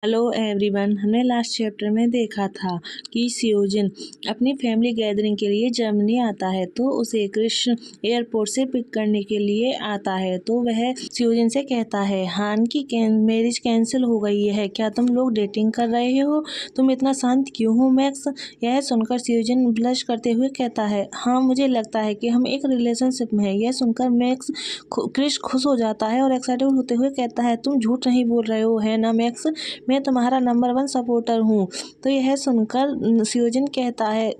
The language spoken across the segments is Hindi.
Hello everyone. हमने लास्ट चैप्टर में देखा था कि सियोजिन अपनी फैमिली गैदरिंग के लिए जर्मनी आता है, तो उसे कृष्ण एयरपोर्ट से पिक करने के लिए आता है। तो वह सियोजिन से कहता है, हान की मैरिज कैंसिल हो गई है, क्या तुम लोग डेटिंग कर रहे हो? तुम इतना शांत क्यों हो मैक्स? यह सुनकर सियोजिन ब्लश करते हुए कहता है, हाँ मुझे लगता है कि हम एक रिलेशनशिप में हैं। यह सुनकर मैक्स क्रिश खुश हो जाता है और एक्साइटेड होते हुए कहता है, तुम झूठ नहीं बोल रहे हो, है ना मैक्स? मैं तुम्हारा नंबर 1 सपोर्टर हूँ। तो यह सुनकर सियोजिन कहता है,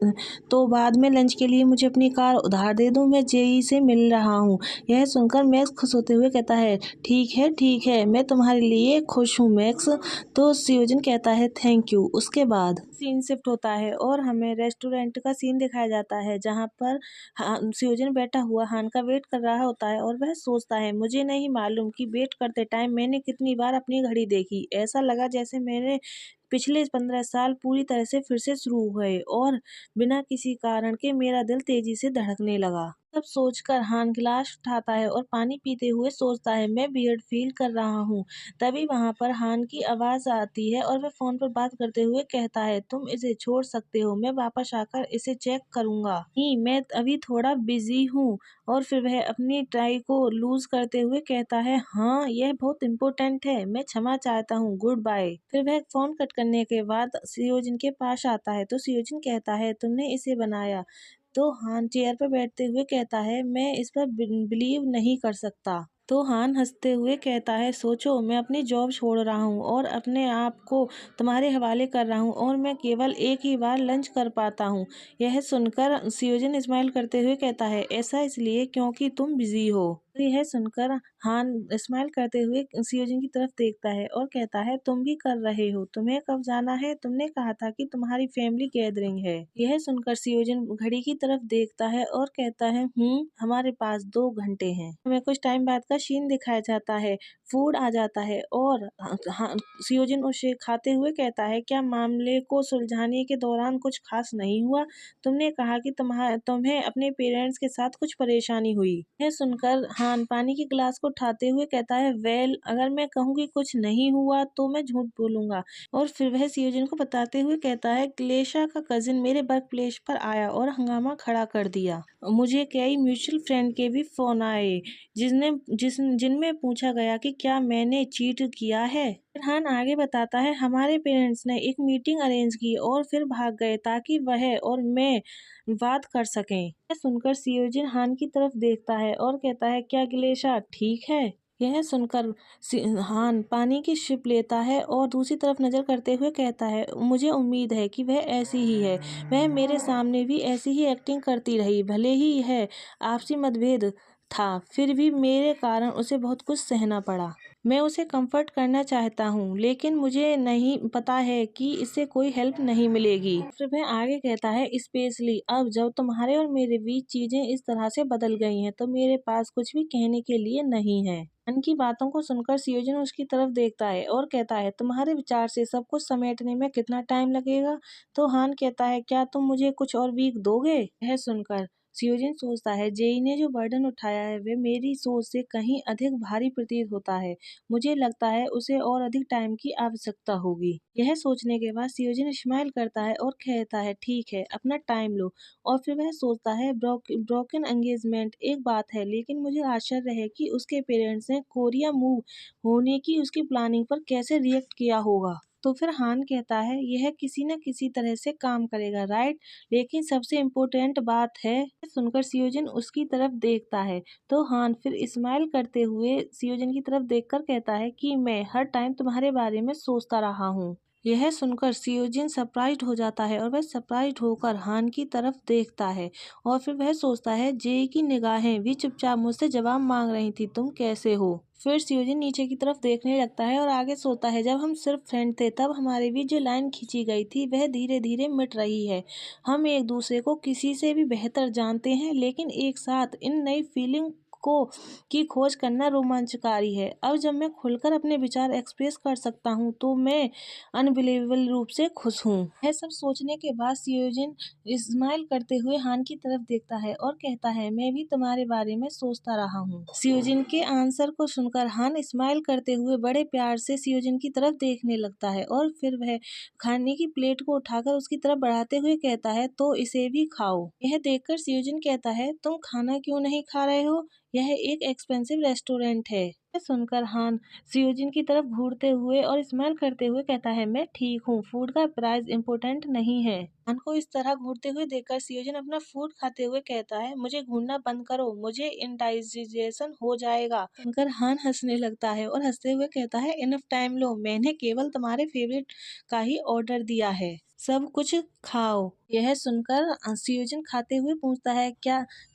तो बाद में लंच के लिए मुझे अपनी कार उधार दे दूँ, मैं जेई से मिल रहा हूँ। यह सुनकर मैक्स खुश होते हुए कहता है, ठीक है, मैं तुम्हारे लिए खुश हूँ मैक्स। तो सियोजिन कहता है, थैंक यू। उसके बाद सीन शिफ्ट होता है और हमें रेस्टोरेंट का सीन दिखाया जाता है, जहाँ पर सियोजिन बैठा हुआ हान का वेट कर रहा होता है और वह सोचता है, मुझे नहीं मालूम कि वेट करते टाइम मैंने कितनी बार अपनी घड़ी देखी। ऐसा लगा जैसे मेरे पिछले 15 साल पूरी तरह से फिर से शुरू हुए और बिना किसी कारण के मेरा दिल तेजी से धड़कने लगा। तब सोचकर हान गिलास उठाता है और पानी पीते हुए सोचता है, मैं वियर्ड फील कर रहा हूँ। तभी वहां पर हान की आवाज आती है और वह फोन पर बात करते हुए कहता है, तुम इसे छोड़ सकते हो, मैं वापस आकर इसे चेक करूंगा। नहीं, मैं अभी थोड़ा बिजी हूँ। और फिर वह अपनी टाई को लूज करते हुए कहता है, हाँ यह बहुत इम्पोर्टेंट है, मैं क्षमा चाहता हूँ, गुड बाय। फिर वह फोन कट करने के बाद सियोजिन के पास आता है। तो सियोजिन कहता है, तुमने इसे बनाया? तो हान चेयर पर बैठते हुए कहता है, मैं इस पर बिलीव नहीं कर सकता। तो हान हंसते हुए कहता है, सोचो मैं अपनी जॉब छोड़ रहा हूँ और अपने आप को तुम्हारे हवाले कर रहा हूँ और मैं केवल एक ही बार लंच कर पाता हूँ। यह सुनकर सियोजिन स्माइल करते हुए कहता है, ऐसा इसलिए क्योंकि तुम बिजी हो। तो यह सुनकर हान स्माइल करते हुए सियोजिन की तरफ देखता है और कहता है, तुम भी कर रहे हो, तुम्हें कब जाना है? तुमने कहा था कि तुम्हारी फैमिली गैदरिंग है। यह सुनकर सियोजिन घड़ी की तरफ देखता है और कहता है, हमारे पास 2 घंटे हैं। हमें कुछ टाइम बाद का सीन दिखाया जाता है, फूड आ जाता है और सियोजिन उसे खाते हुए कहता है, क्या मामले को सुलझाने के दौरान कुछ खास नहीं हुआ? तुमने कहा कि तुम्हें अपने पेरेंट्स के साथ कुछ परेशानी हुई। यह सुनकर हान पानी के गिलास को उठाते हुए कहता है, वेल अगर मैं कहूँ कि कुछ नहीं हुआ तो मैं झूठ बोलूंगा। और फिर वह सियोजिन को बताते हुए कहता है, क्लेशा का कजिन मेरे वर्क प्लेस पर आया और हंगामा खड़ा कर दिया। मुझे कई म्यूचुअल फ्रेंड के भी फोन आए जिनमें पूछा गया कि क्या मैंने चीट किया है। फरहान आगे बताता है, हमारे पेरेंट्स ने एक मीटिंग अरेंज की और फिर भाग गए ताकि वह और मैं बात कर सकें। यह सुनकर सियोजिन हान की तरफ देखता है और कहता है, क्या गिलेशा ठीक है? यह सुनकर हान पानी की शिप लेता है और दूसरी तरफ नजर करते हुए कहता है, मुझे उम्मीद है कि वह ऐसी ही है। वह मेरे सामने भी ऐसी ही एक्टिंग करती रही, भले ही यह आपसी मतभेद था, फिर भी मेरे कारण उसे बहुत कुछ सहना पड़ा। मैं उसे कंफर्ट करना चाहता हूँ, लेकिन मुझे नहीं पता है कि इससे कोई हेल्प नहीं मिलेगी। फिर वह आगे कहता है, स्पेशली अब जब तुम्हारे और मेरे बीच चीजें इस तरह से बदल गई हैं, तो मेरे पास कुछ भी कहने के लिए नहीं है। हान की बातों को सुनकर सियोजिन उसकी तरफ देखता है और कहता है, तुम्हारे विचार से सब कुछ समेटने में कितना टाइम लगेगा? तो हान कहता है, क्या तुम मुझे कुछ और वीक दोगे? यह सुनकर सियोजिन सोचता है, जेई ने जो बर्डन उठाया है वह मेरी सोच से कहीं अधिक भारी प्रतीत होता है। मुझे लगता है उसे और अधिक टाइम की आवश्यकता होगी। यह सोचने के बाद सियोजिन स्माइल करता है और कहता है, ठीक है, अपना टाइम लो। और फिर वह सोचता है, ब्रोकन एंगेजमेंट एक बात है, लेकिन मुझे आश्चर्य है कि उसके पेरेंट्स ने कोरिया मूव होने की उसकी प्लानिंग पर कैसे रिएक्ट किया होगा। तो फिर हान कहता है, यह किसी न किसी तरह से काम करेगा, राइट? लेकिन सबसे इम्पोर्टेंट बात है। सुनकर सियोजिन उसकी तरफ देखता है। तो हान फिर स्माइल करते हुए सियोजिन की तरफ देखकर कहता है कि मैं हर टाइम तुम्हारे बारे में सोचता रहा हूँ। यह सुनकर सियोजिन सरप्राइज्ड हो जाता है और वह सरप्राइज्ड होकर हान की तरफ देखता है और फिर वह सोचता है, जे की निगाहें भी चुपचाप मुझसे जवाब मांग रही थी, तुम कैसे हो? फिर सियोजिन नीचे की तरफ देखने लगता है और आगे सोचता है, जब हम सिर्फ फ्रेंड थे तब हमारे बीच जो लाइन खींची गई थी वह धीरे धीरे मिट रही है। हम एक दूसरे को किसी से भी बेहतर जानते हैं, लेकिन एक साथ इन नई फीलिंग को की खोज करना रोमांचकारी है। अब जब मैं खुलकर अपने विचार एक्सप्रेस कर सकता हूँ तो मैं अनबिलीवेबल रूप से खुश हूँ। यह सब सोचने के बाद सियोजिन स्माइल करते हुए हान की तरफ देखता है और कहता है, मैं भी तुम्हारे बारे में सोचता रहा हूँ। सियोजिन के आंसर को सुनकर हान स्माइल करते हुए बड़े प्यार से सियोजिन की तरफ देखने लगता है और फिर वह खाने की प्लेट को उठाकर उसकी तरफ बढ़ाते हुए कहता है, तो इसे भी खाओ। यह देखकर सियोजिन कहता है, तुम खाना क्यों नहीं खा रहे हो? यह एक एक्सपेंसिव रेस्टोरेंट है। यह सुनकर हान सियोजिन की तरफ घूरते हुए और स्माइल करते हुए कहता है, मैं ठीक हूँ, फूड का प्राइस इम्पोर्टेंट नहीं है। हान को इस तरह घूरते हुए देखकर सियोजिन अपना फूड खाते हुए कहता है, मुझे घूरना बंद करो, मुझे इंडाइजेशन हो जाएगा। सुनकर हान हंसने लगता है और हंसते हुए कहता है, इनफ टाइम लो, मैंने केवल तुम्हारे फेवरेट का ही ऑर्डर दिया है, सब कुछ खाओ। यह सुनकर सियोजिन खाते हुए पूछता है,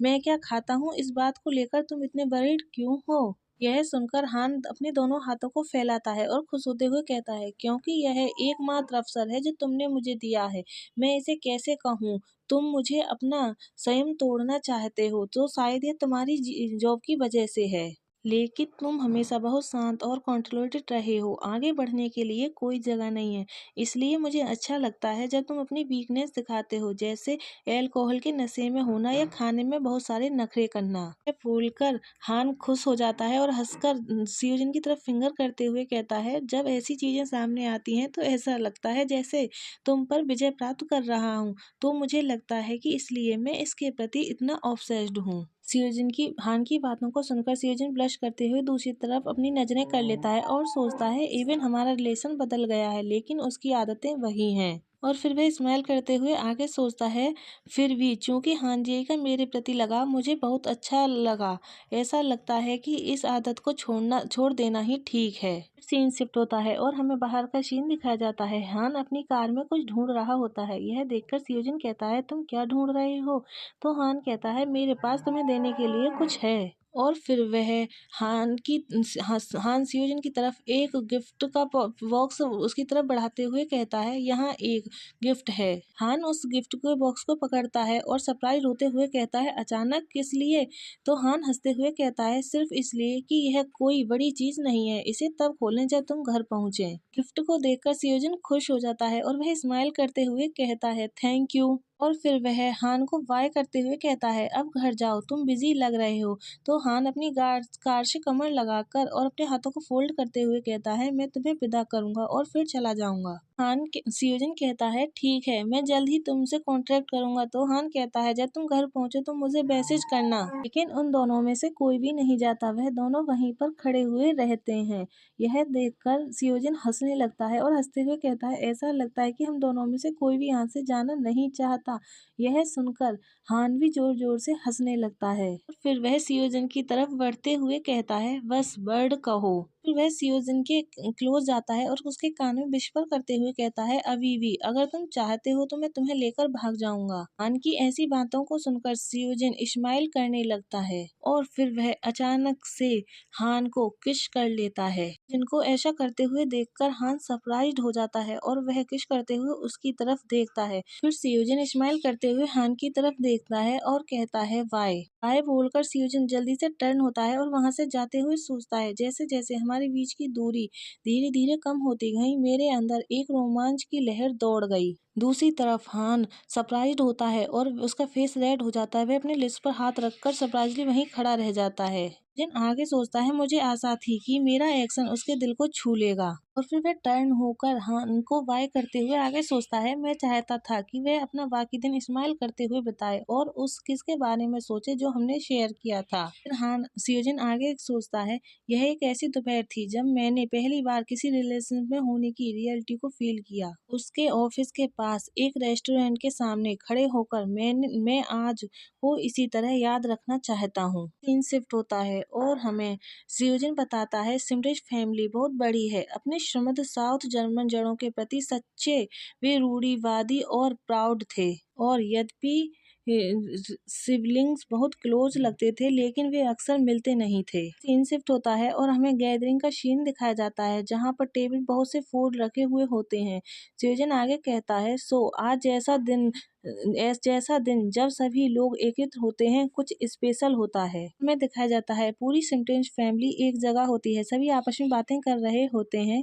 मैं क्या खाता हूँ, इस बात को लेकर तुम इतने वरीड क्यों हो? यह सुनकर हान अपने दोनों हाथों को फैलाता है और खुश होते हुए कहता है, क्योंकि यह एकमात्र अवसर है जो तुमने मुझे दिया है, मैं इसे कैसे कहूँ? तुम मुझे अपना संयम तोड़ना चाहते हो तो शायद यह तुम्हारी जॉब की वजह से है, लेकिन तुम हमेशा बहुत शांत और कंट्रोल्ड रहे हो, आगे बढ़ने के लिए कोई जगह नहीं है। इसलिए मुझे अच्छा लगता है जब तुम अपनी वीकनेस दिखाते हो, जैसे अल्कोहल के नशे में होना या खाने में बहुत सारे नखरे करना। यह बोलकर हान खुश हो जाता है और हंसकर सियोजिन की तरफ फिंगर करते हुए कहता है, जब ऐसी चीजें सामने आती हैं तो ऐसा लगता है जैसे तुम पर विजय प्राप्त कर रहा हूँ, तो मुझे लगता है कि इसलिए मैं इसके प्रति इतना ऑब्सेस्ड हूँ। हान की बातों को सुनकर सियोजिन ब्लश करते हुए दूसरी तरफ अपनी नजरें कर लेता है और सोचता है, इवन हमारा रिलेशन बदल गया है लेकिन उसकी आदतें वही हैं। और फिर वह स्माइल करते हुए आगे सोचता है, फिर भी चूंकि हान जी का मेरे प्रति लगाव मुझे बहुत अच्छा लगा, ऐसा लगता है कि इस आदत को छोड़ देना ही ठीक है। सीन शिफ्ट होता है और हमें बाहर का सीन दिखाया जाता है। हान अपनी कार में कुछ ढूंढ रहा होता है। यह देखकर सियोजिन कहता है, तुम क्या ढूंढ रहे हो? तो हान कहता है, मेरे पास तुम्हें देने के लिए कुछ है। और फिर वह हान सियोजिन की तरफ एक गिफ्ट का बॉक्स उसकी तरफ बढ़ाते हुए कहता है, यहाँ एक गिफ्ट है। हान उस गिफ्ट के बॉक्स को पकड़ता है और सरप्राइज होते हुए कहता है, अचानक किस लिए? तो हान हंसते हुए कहता है, सिर्फ इसलिए कि यह कोई बड़ी चीज नहीं है, इसे तब खोलें जब तुम घर पहुंचे। गिफ्ट को देखकर सियोजिन खुश हो जाता है और वह स्माइल करते हुए कहता है, थैंक यू। और फिर वह हान को बाय करते हुए कहता है, अब घर जाओ, तुम बिजी लग रहे हो। तो हान अपनी कार से कमर लगाकर और अपने हाथों को फोल्ड करते हुए कहता है, मैं तुम्हें विदा करूंगा और फिर चला जाऊंगा। सियोजिन कहता है, ठीक है, मैं जल्द ही तुमसे कॉन्ट्रैक्ट करूंगा। तो हान कहता है, जब तुम घर पहुंचो तो मुझे मैसेज करना। लेकिन उन दोनों में से कोई भी नहीं जाता, वह दोनों वहीं पर खड़े हुए रहते हैं। यह देखकर सियोजिन हंसने लगता है और हंसते हुए कहता है, ऐसा लगता है कि हम दोनों में से कोई भी यहाँ से जाना नहीं चाहता। यह सुनकर हान भी जोर जोर से हंसने लगता है। फिर वह सियोजिन की तरफ बढ़ते हुए कहता है, बस वर्ड कहो। फिर वह सियोजिन के क्लोज जाता है और उसके कान में विस्पर करते हुए कहता है, अभी भी अगर तुम चाहते हो तो मैं तुम्हें लेकर भाग जाऊंगा। हान की ऐसी बातों को सुनकर सियोजिन स्माइल करने लगता है और फिर वह अचानक से हान को किस कर लेता है। जिनको ऐसा करते हुए देखकर हान सरप्राइज्ड हो जाता है और वह किस करते हुए उसकी तरफ देखता है। फिर सियोजिन स्माइल करते हुए हान की तरफ देखता है और कहता है, वाई। वाई बोलकर सियोजिन जल्दी से टर्न होता है और वहां से जाते हुए सोचता है, जैसे जैसे हमारे बीच की दूरी धीरे धीरे कम होती गई, मेरे अंदर एक रोमांच की लहर दौड़ गई। दूसरी तरफ हान सरप्राइज्ड होता है और उसका फेस रेड हो जाता है। वह अपने लिप्स पर हाथ रखकर सरप्राइजली वहीं खड़ा रह जाता है। जिन आगे सोचता है, मुझे आशा थी कि मेरा एक्शन उसके दिल को छू लेगा। और फिर वह टर्न होकर हान को बाय करते हुए आगे सोचता है, मैं चाहता था कि वह अपना बाकी दिन स्माइल करते हुए बिताए और उस किस के बारे में सोचे जो हमने शेयर किया था। फिर सियोजिन आगे सोचता है, यह एक ऐसी दोपहर थी जब मैंने पहली बार किसी रिलेशन में होने की रियलिटी को फील किया। उसके ऑफिस के पास एक रेस्टोरेंट के सामने खड़े होकर मैं आज को इसी तरह याद रखना चाहता हूँ। सीन शिफ्ट होता है और हमें सियोजिन बताता है, सिमरिश फैमिली बहुत बड़ी है, अपने समृद्ध साउथ जर्मन जड़ों के प्रति सच्चे वे रूढ़िवादी और प्राउड थे। और यद्यपि सिबलिंग्स बहुत क्लोज लगते थे, लेकिन वे अक्सर मिलते नहीं थे। सीन शिफ्ट होता है और हमें गैदरिंग का सीन दिखाया जाता है, जहाँ पर टेबल बहुत से फूड रखे हुए होते हैं। सुजन आगे कहता है, सो आज जैसा दिन जब सभी लोग एकत्रित होते हैं, कुछ स्पेशल होता है। हमें दिखाया जाता है पूरी सिम्पटन्स फैमिली एक जगह होती है, सभी आपस में बातें कर रहे होते हैं।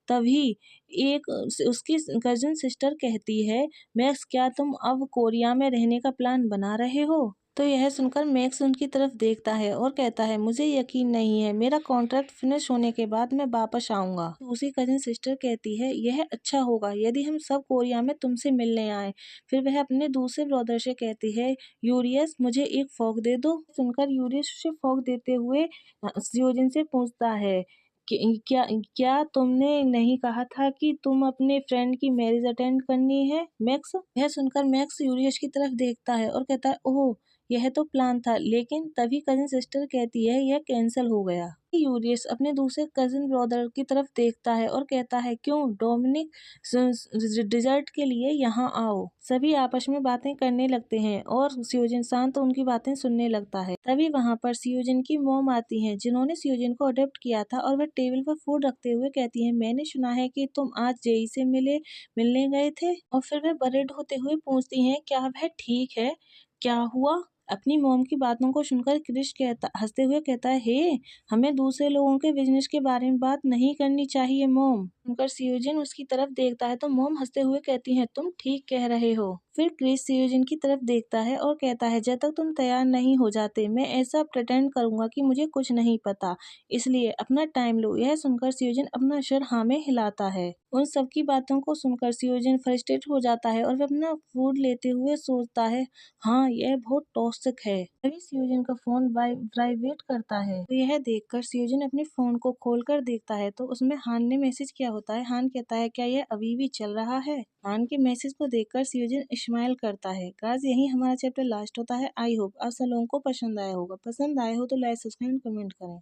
तभी एक उसकी कजिन सिस्टर कहती है, मैक्स क्या तुम अब कोरिया में रहने का प्लान बना रहे हो? तो यह सुनकर मैक्स उनकी तरफ देखता है और कहता है, मुझे यकीन नहीं है, मेरा कॉन्ट्रैक्ट फिनिश होने के बाद मैं वापस आऊंगा। दूसरी कजिन सिस्टर कहती है, यह अच्छा होगा यदि हम सब कोरिया में तुमसे मिलने आए। फिर वह अपने दूसरे ब्रदर से कहती है, यूरियस मुझे एक फॉग दे दो। सुनकर यूरियस उसे फॉग देते हुए सियोजिन से पूछता है, क्या क्या तुमने नहीं कहा था कि तुम अपने फ्रेंड की मैरिज अटेंड करनी है मैक्स? यह सुनकर मैक्स यूरियस की तरफ देखता है और कहता है, ओह यह तो प्लान था, लेकिन तभी कजिन सिस्टर कहती है यह कैंसिल हो गया। यूरियस अपने दूसरे कजिन ब्रदर की तरफ देखता है और कहता है, क्यों डोमिनिक, डिजर्ट के लिए यहाँ आओ। सभी आपस में बातें करने लगते हैं और सियोजिन शांत उनकी बातें सुनने लगता है। तभी वहाँ पर सियोजिन की मॉम आती हैं, जिन्होंने सियोजिन को अडॉप्ट किया था, और वह टेबल पर फूड रखते हुए कहती है, मैंने सुना है कि तुम आज जेई से मिलने गए थे। और फिर वह बरेड होते हुए पूछती हैं, क्या वह ठीक है? क्या हुआ? अपनी मॉम की बातों को सुनकर क्रिश हंसते हुए कहता है, हे हमें दूसरे लोगों के बिजनेस के बारे में बात नहीं करनी चाहिए मॉम। सुनकर सियोजिन उसकी तरफ देखता है तो मॉम हंसते हुए कहती हैं, तुम ठीक कह रहे हो। फिर क्रिस सियोजिन की तरफ देखता है और कहता है, जब तक तुम तैयार नहीं हो जाते मैं ऐसा प्रिटेंड करूंगा कि मुझे कुछ नहीं पता, इसलिए अपना टाइम लो। यह सुनकर सियोजिन अपना सिर हाँ में हिलाता है। उन सबकी बातों को सुनकर सियोजिन फ्रस्ट्रेट हो जाता है और वह अपना फूड लेते हुए सोचता है, हाँ यह बहुत टॉक्सिक है। तभी सियोजिन का फोन वाइब्रेट करता है, तो यह देखकर सियोजिन अपने फोन को खोलकर देखता है तो उसमें हान ने मैसेज किया होता है। हान कहता है, क्या यह अभी भी चल रहा है? हान के मैसेज को देखकर सियोजिन स्माइल करता है। गाइस यही हमारा चैप्टर लास्ट होता है। आई होप आप सब लोगों को पसंद आया होगा। पसंद आया हो तो लाइक सब्सक्राइब कमेंट करें।